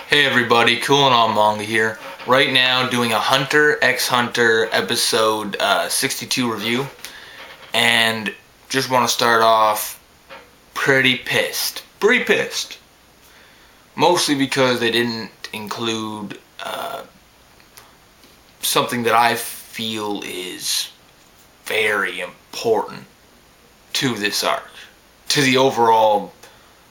Hey everybody, Coolin' on Manga here. Right now doing a Hunter x Hunter episode 62 review. And just want to start off pretty pissed. Pretty pissed. Mostly because they didn't include something that I feel is very important to this arc. To the overall,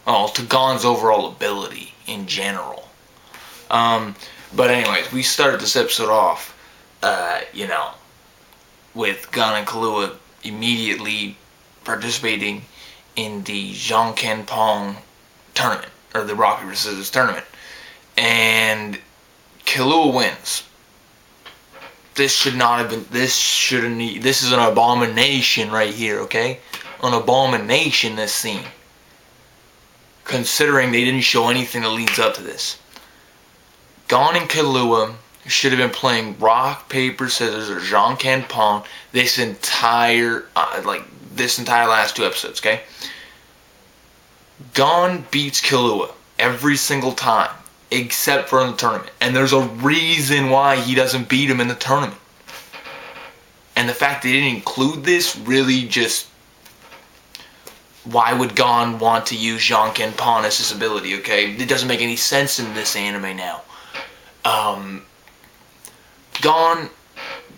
to Gon's overall ability in general. But anyways, we started this episode off, with Gon and Killua immediately participating in the Zhang Ken Pong tournament, or the Rock Paper Scissors tournament, and Killua wins. This should not have been. This is an abomination right here. Okay, an abomination. This scene, considering they didn't show anything that leads up to this. Gon and Killua should have been playing rock, paper, scissors, or Zhang Ken Pong this entire last two episodes, okay? Gon beats Killua every single time, except for in the tournament. And there's a reason why he doesn't beat him in the tournament. And the fact they didn't include this really just... Why would Gon want to use Zhang Ken Pong as his ability, okay? It doesn't make any sense in this anime now. Gon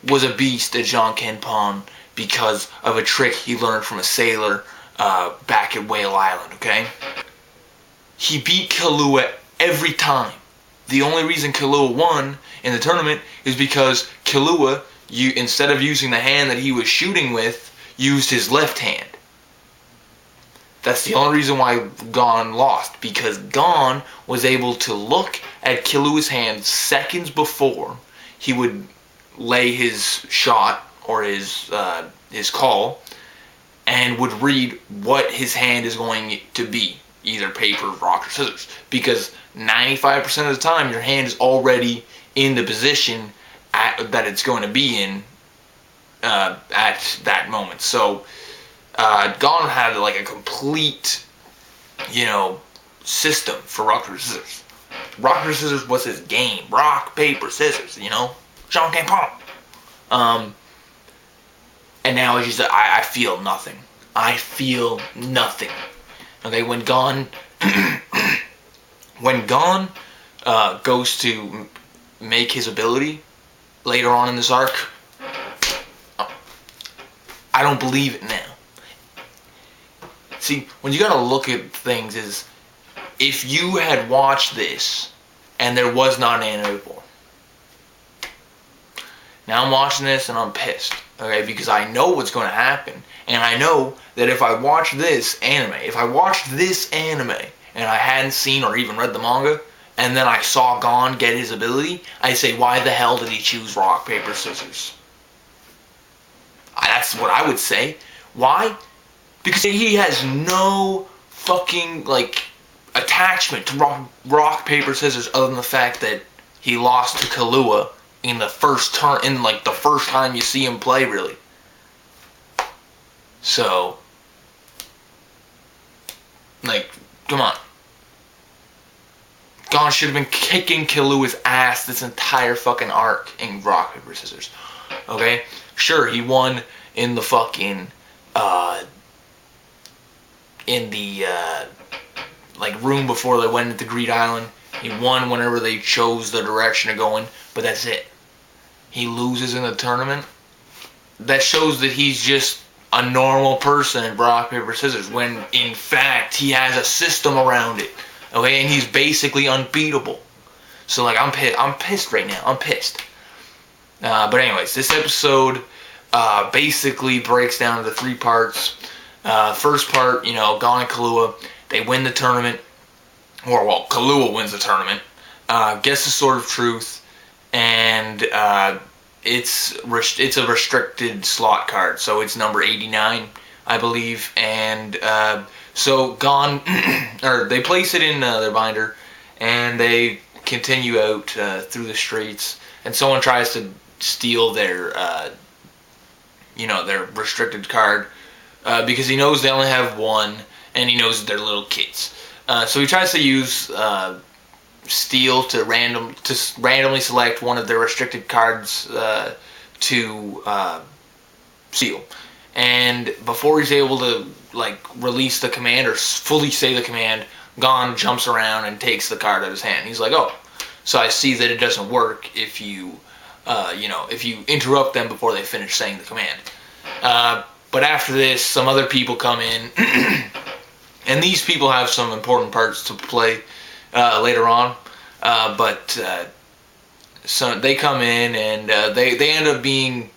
was a beast at Zhang Ken Pong because of a trick he learned from a sailor back at Whale Island, okay? He beat Killua every time. The only reason Killua won in the tournament is because Killua, instead of using the hand that he was shooting with, used his left hand. That's the only reason why Gon lost, because Gon was able to look at Killua's hand seconds before he would lay his shot or his call, and would read what his hand is going to be, either paper, rock, or scissors. Because 95% of the time, your hand is already in the position that it's going to be in at that moment. So Gon had like a complete, system for rock, paper, scissors. Rock, paper, scissors was his game. Rock, paper, scissors, Zhang Ken Pong. And now it's just, I feel nothing. I feel nothing. Okay, when Gon goes to make his ability later on in this arc, I don't believe it now. See, when you gotta look at things is, if you had watched this and there was not an anime before. Now I'm watching this and I'm pissed, okay, because I know what's going to happen, and I know that if I watch this anime and I hadn't seen or even read the manga, and then I saw Gon get his ability, I'd say, why the hell did he choose rock, paper, scissors? That's what I would say. Why? Because he has no fucking, attachment to rock, paper, scissors, other than the fact that he lost to Killua in the first turn, the first time you see him play, really. So, come on. Gon should have been kicking Killua's ass this entire fucking arc in rock, paper, scissors. Okay? Sure, he won in the fucking, room before they went into Greed Island. He won whenever they chose the direction of going, but that's it. He loses in the tournament. That shows that he's just a normal person in rock, paper, scissors, when in fact he has a system around it. Okay, and he's basically unbeatable. So I'm pissed right now. I'm pissed. But anyways, this episode basically breaks down into three parts. First part, Gon and Killua, they win the tournament. Killua wins the tournament, gets the Sword of Truth, and it's a restricted slot card, so it's number 89, I believe, and so Gon, or they place it in their binder, and they continue out through the streets, and someone tries to steal their restricted card, because he knows they only have one, and he knows that they're little kids. So he tries to use steal to randomly select one of their restricted cards to steal. And before he's able to like release the command or fully say the command, Gon jumps around and takes the card out of his hand. He's like, "Oh, so I see that it doesn't work if you, if you interrupt them before they finish saying the command." But after this, some other people come in, and these people have some important parts to play later on. So they come in and they end up being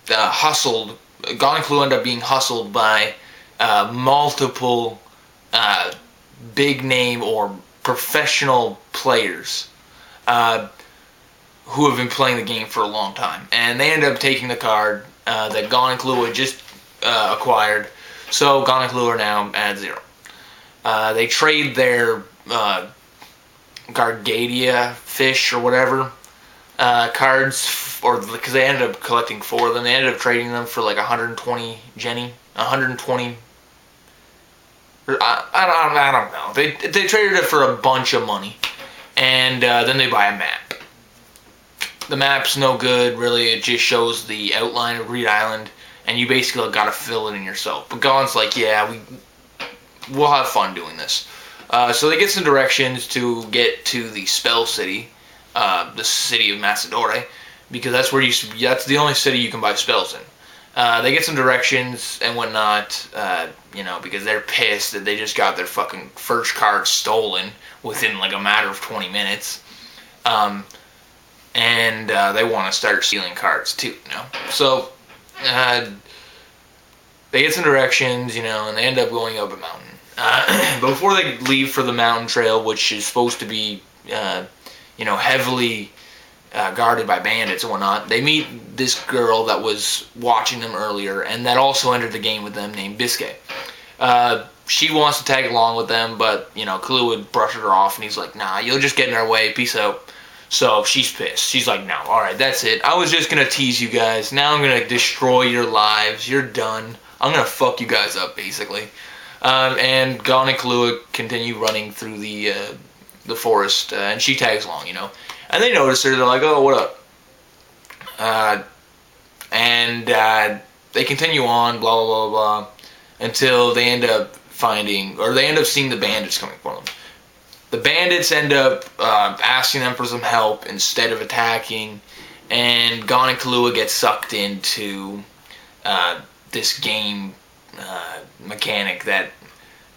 hustled. Gon and Clue end up being hustled by multiple big name or professional players who have been playing the game for a long time, and they end up taking the card that Gon and Clue had just acquired. So Gon and Clue are now at 0. They trade their Gargadia fish or whatever cards, or because they ended up collecting 4 of them. They ended up trading them for like 120 Jenny, 120. I don't know. They traded it for a bunch of money, and then they buy a map. The map's no good, really. It just shows the outline of Reed Island, and you basically got to fill it in yourself. But Gon's like, yeah, we'll have fun doing this. So they get some directions to get to the Spell City, the city of Macedore, because that's that's the only city you can buy spells in. They get some directions and whatnot, because they're pissed that they just got their fucking first card stolen within like a matter of 20 minutes. And they want to start stealing cards too, So they get some directions, and they end up going up a mountain. But before they leave for the mountain trail, which is supposed to be, heavily guarded by bandits and whatnot, they meet this girl that was watching them earlier and that also entered the game with them, named Biscay. She wants to tag along with them, but, Clue would brush her off, and he's like, nah, you'll just get in our way, peace out. So she's pissed. She's like, no, alright, that's it. I was just gonna tease you guys. Now I'm gonna destroy your lives. You're done. I'm gonna fuck you guys up, basically. And Gon and Clue continue running through the forest, and she tags along, And they notice her. They're like, oh, what up? And they continue on, blah, blah, blah, blah, until they end up seeing the bandits coming for them. The bandits end up asking them for some help instead of attacking, and Gon and Kahlua get sucked into this game mechanic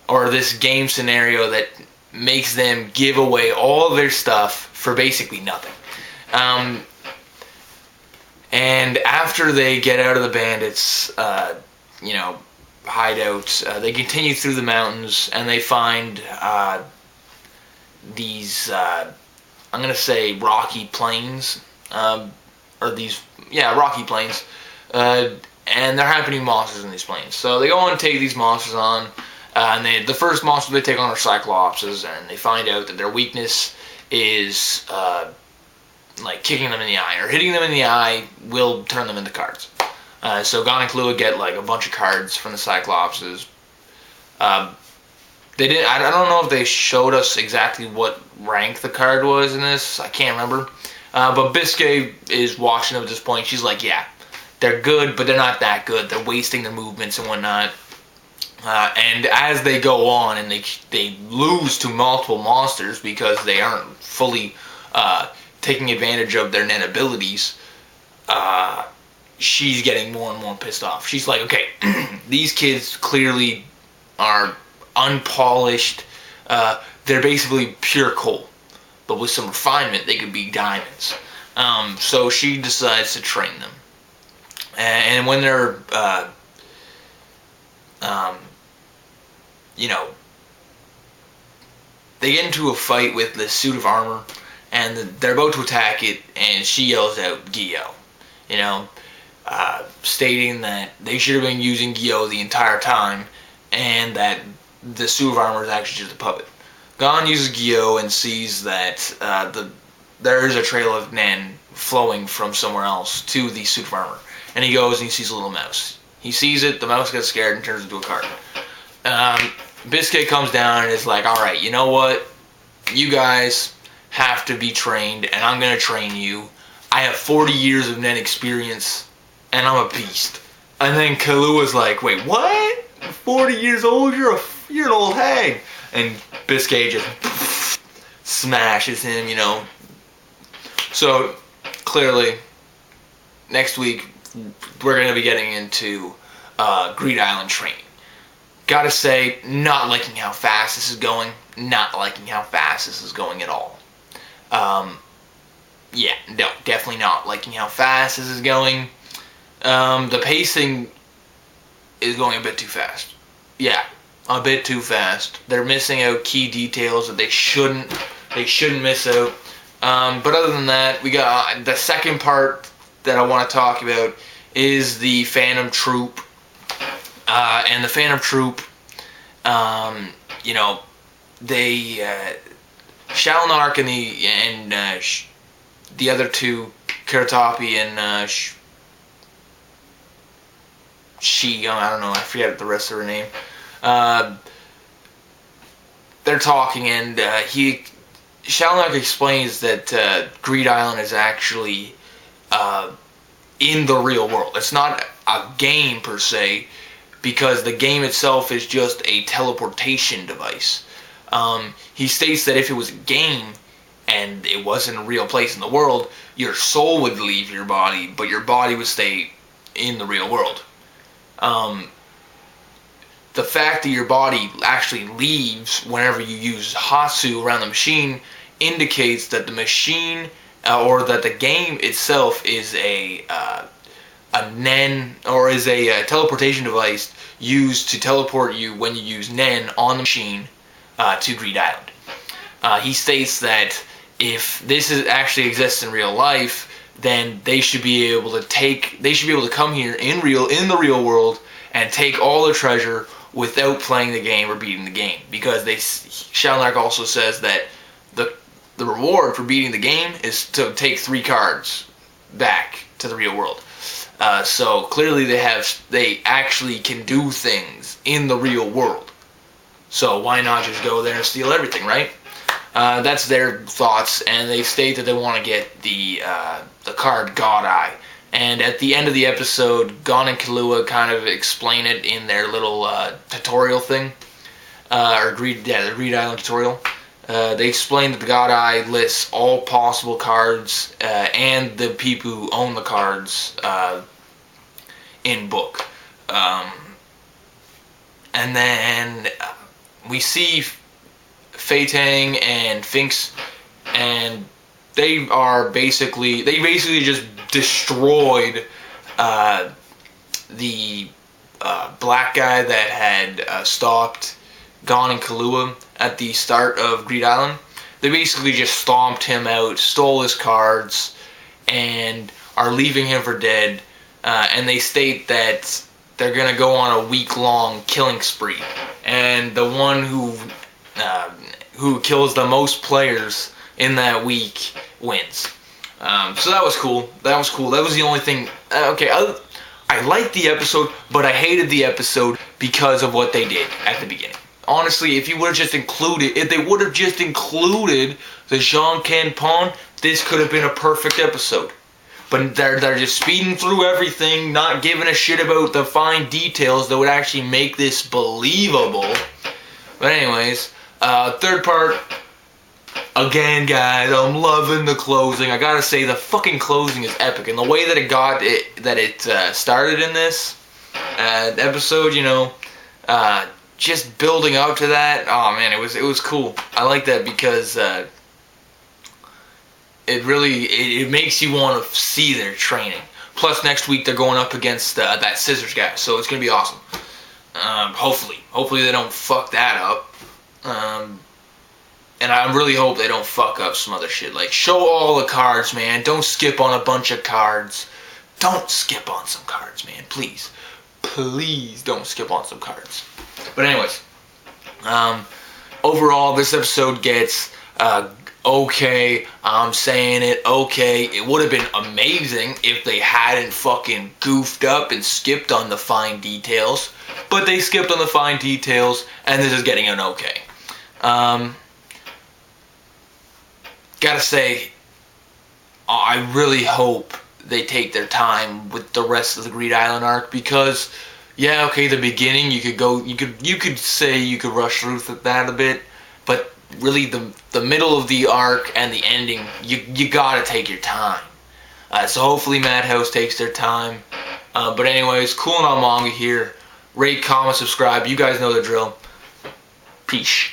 or this game scenario that makes them give away all of their stuff for basically nothing. And after they get out of the bandits, hideouts, they continue through the mountains, and they find these, I'm going to say rocky plains, rocky plains, and there happen to be monsters in these plains. So they go and take these monsters on, and the first monster they take on are Cyclopses, and they find out that their weakness is, kicking them in the eye, or hitting them in the eye will turn them into cards. So Gon and Clue get, a bunch of cards from the Cyclopses. They didn't. I don't know if they showed us exactly what rank the card was in this. I can't remember. But Biscay is watching them at this point. She's like, yeah, they're good, but they're not that good. They're wasting their movements and whatnot. And as they go on and they lose to multiple monsters because they aren't fully taking advantage of their net abilities, she's getting more and more pissed off. She's like, okay, these kids clearly are unpolished. They're basically pure coal, but with some refinement they could be diamonds. So she decides to train them, and when they're they get into a fight with this suit of armor, and they're about to attack it, and she yells out Gyo, stating that they should have been using Gyo the entire time, and that the suit of armor is actually just a puppet. Gon uses Gyo and sees that there is a trail of Nen flowing from somewhere else to the suit of armor. And he goes and he sees a little mouse. He sees it, the mouse gets scared and turns into a card. Biscay comes down and is like, alright, you know what? you guys have to be trained, and I'm going to train you. I have 40 years of Nen experience, and I'm a beast. And then Kaluuya's like, wait, what? 40 years old? You're an old hag. And Biscay just smashes him, you know. So, clearly, next week, we're going to be getting into Greed Island training. Gotta say, not liking how fast this is going. Not liking how fast this is going at all. Yeah, no, definitely not liking how fast this is going. The pacing is going a bit too fast. Yeah, a bit too fast. They're missing out key details that they shouldn't miss out. But other than that, we got the second part that I want to talk about is the Phantom Troop. And the Phantom Troop, you know, they Shalnark and the other two, Kuratopi and she, I don't know, I forget the rest of her name. They're talking, and Shalnark explains that Greed Island is actually in the real world. It's not a game per se, because the game itself is just a teleportation device. He states that if it was a game and it wasn't a real place in the world, your soul would leave your body, but your body would stay in the real world. The fact that your body actually leaves whenever you use Hasu around the machine indicates that the machine or that the game itself is a Nen, or is a teleportation device used to teleport you when you use Nen on the machine to Greed Island. He states that if this actually exists in real life, then they should be able to come here in the real world and take all the treasure without playing the game or beating the game, because Shalnark also says that the reward for beating the game is to take 3 cards back to the real world. So clearly they actually can do things in the real world. So why not just go there and steal everything, right? That's their thoughts, and they state that they want to get the card God Eye. And at the end of the episode, Gon and Kaluuya kind of explain it in their little tutorial thing, the Greed Island tutorial. They explain that the God Eye lists all possible cards and the people who own the cards in book. And then we see Fei Tang and Finks, and they basically just destroyed the black guy that had stopped Gon and Kaluuya at the start of Greed Island. They basically just stomped him out, stole his cards, and are leaving him for dead. And they state that they're going to go on a week-long killing spree. And the one who kills the most players in that week wins. So that was cool. That was the only thing. I liked the episode, but I hated the episode because of what they did at the beginning. Honestly, if they would have just included the Jean Ken Pon, this could have been a perfect episode. But they're just speeding through everything, not giving a shit about the fine details that would actually make this believable. But anyways, third part. Again, guys, I'm loving the closing. I gotta say, the fucking closing is epic, and the way that it started in this episode, you know, just building up to that. Oh man, it was cool. I like that because it makes you want to see their training. Plus, next week they're going up against that Scissors guy, so it's gonna be awesome. Hopefully they don't fuck that up. And I really hope they don't fuck up some other shit. Like, show all the cards, man. Don't skip on a bunch of cards. Don't skip on some cards, man. Please. Please don't skip on some cards. But anyways, overall, this episode gets okay. I'm saying it, okay. It would have been amazing if they hadn't fucking goofed up and skipped on the fine details. But they skipped on the fine details, and this is getting an okay. gotta say, I really hope they take their time with the rest of the Greed Island arc, because yeah, okay, the beginning you could say you could rush through that a bit, but really the middle of the arc and the ending, you gotta take your time. So hopefully Madhouse takes their time. But anyways, Coolin' on Manga here. Rate, comment, subscribe. You guys know the drill. Peace.